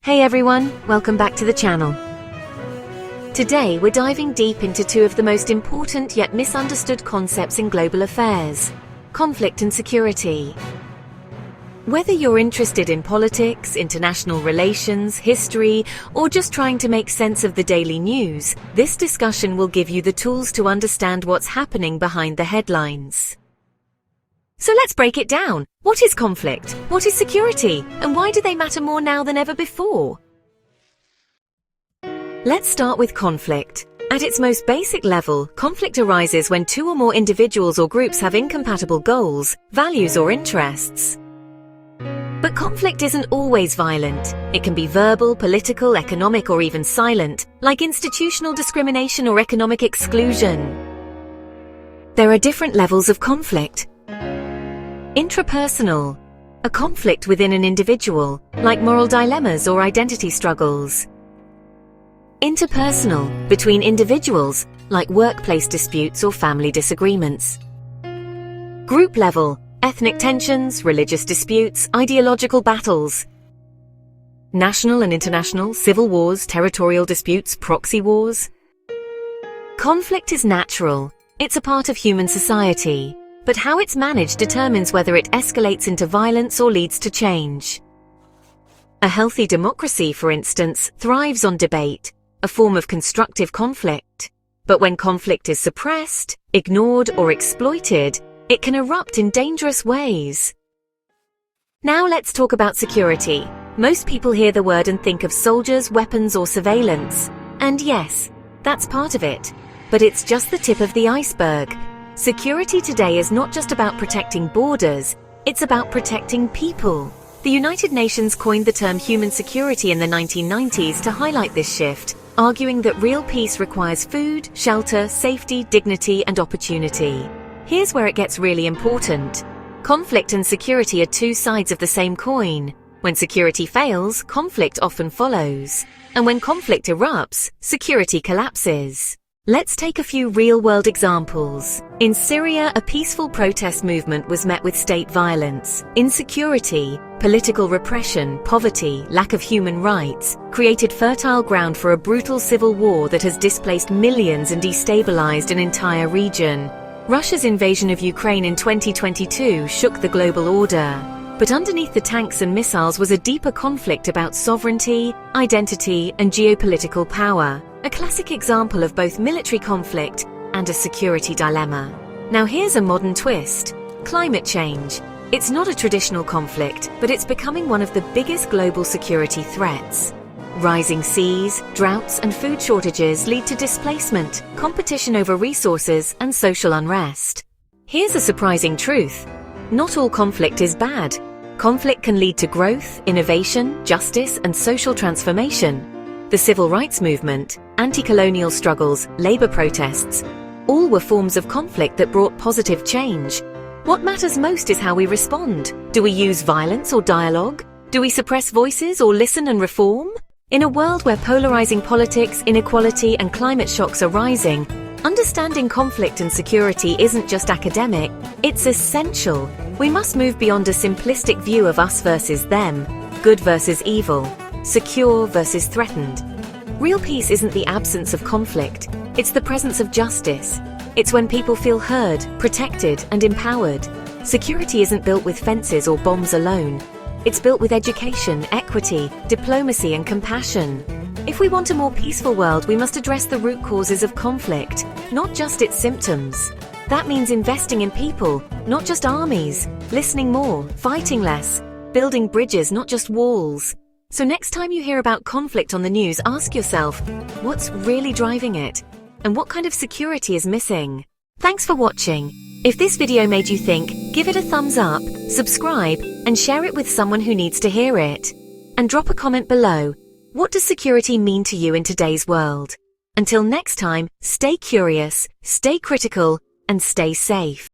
Hey everyone, welcome back to the channel. Today we're diving deep into two of the most important yet misunderstood concepts in global affairs: conflict and security. Whether you're interested in politics, international relations, history, or just trying to make sense of the daily news, this discussion will give you the tools to understand what's happening behind the headlines. So let's break it down. What is conflict? What is security? And why do they matter more now than ever before? Let's start with conflict. At its most basic level, conflict arises when two or more individuals or groups have incompatible goals, values, or interests. But conflict isn't always violent. It can be verbal, political, economic, or even silent, like institutional discrimination or economic exclusion. There are different levels of conflict. Intrapersonal, a conflict within an individual, like moral dilemmas or identity struggles. Interpersonal, between individuals, like workplace disputes or family disagreements. Group level, ethnic tensions, religious disputes, ideological battles. National and international, civil wars, territorial disputes, proxy wars. Conflict is natural. It's a part of human society. But how it's managed determines whether it escalates into violence or leads to change. A healthy democracy, for instance, thrives on debate, a form of constructive conflict. But when conflict is suppressed, ignored, or exploited, it can erupt in dangerous ways. Now let's talk about security. Most people hear the word and think of soldiers, weapons, or surveillance. And yes, that's part of it. But it's just the tip of the iceberg. Security today is not just about protecting borders, it's about protecting people. The United Nations coined the term human security in the 1990s to highlight this shift, arguing that real peace requires food, shelter, safety, dignity, and opportunity. Here's where it gets really important. Conflict and security are two sides of the same coin. When security fails, conflict often follows. And when conflict erupts, security collapses. Let's take a few real-world examples. In Syria, a peaceful protest movement was met with state violence. Insecurity, political repression, poverty, lack of human rights created fertile ground for a brutal civil war that has displaced millions and destabilized an entire region. Russia's invasion of Ukraine in 2022 shook the global order. But underneath the tanks and missiles was a deeper conflict about sovereignty, identity, and geopolitical power. A classic example of both military conflict and a security dilemma. Now here's a modern twist. Climate change. It's not a traditional conflict, but it's becoming one of the biggest global security threats. Rising seas, droughts, and food shortages lead to displacement, competition over resources, and social unrest. Here's a surprising truth. Not all conflict is bad. Conflict can lead to growth, innovation, justice, and social transformation. The civil rights movement, anti-colonial struggles, labor protests, all were forms of conflict that brought positive change. What matters most is how we respond. Do we use violence or dialogue? Do we suppress voices or listen and reform? In a world where polarizing politics, inequality, and climate shocks are rising, understanding conflict and security isn't just academic, it's essential. We must move beyond a simplistic view of us versus them, good versus evil, secure versus threatened. Real peace isn't the absence of conflict, it's the presence of justice. It's when people feel heard, protected, and empowered. Security isn't built with fences or bombs alone. It's built with education, equity, diplomacy, and compassion. If we want a more peaceful world, we must address the root causes of conflict, not just its symptoms. That means investing in people, not just armies, listening more, fighting less, building bridges, not just walls. So next time you hear about conflict on the news, ask yourself, what's really driving it? And what kind of security is missing? Thanks for watching. If this video made you think, give it a thumbs up, subscribe, and share it with someone who needs to hear it. And drop a comment below. What does security mean to you in today's world? Until next time, stay curious, stay critical, and stay safe.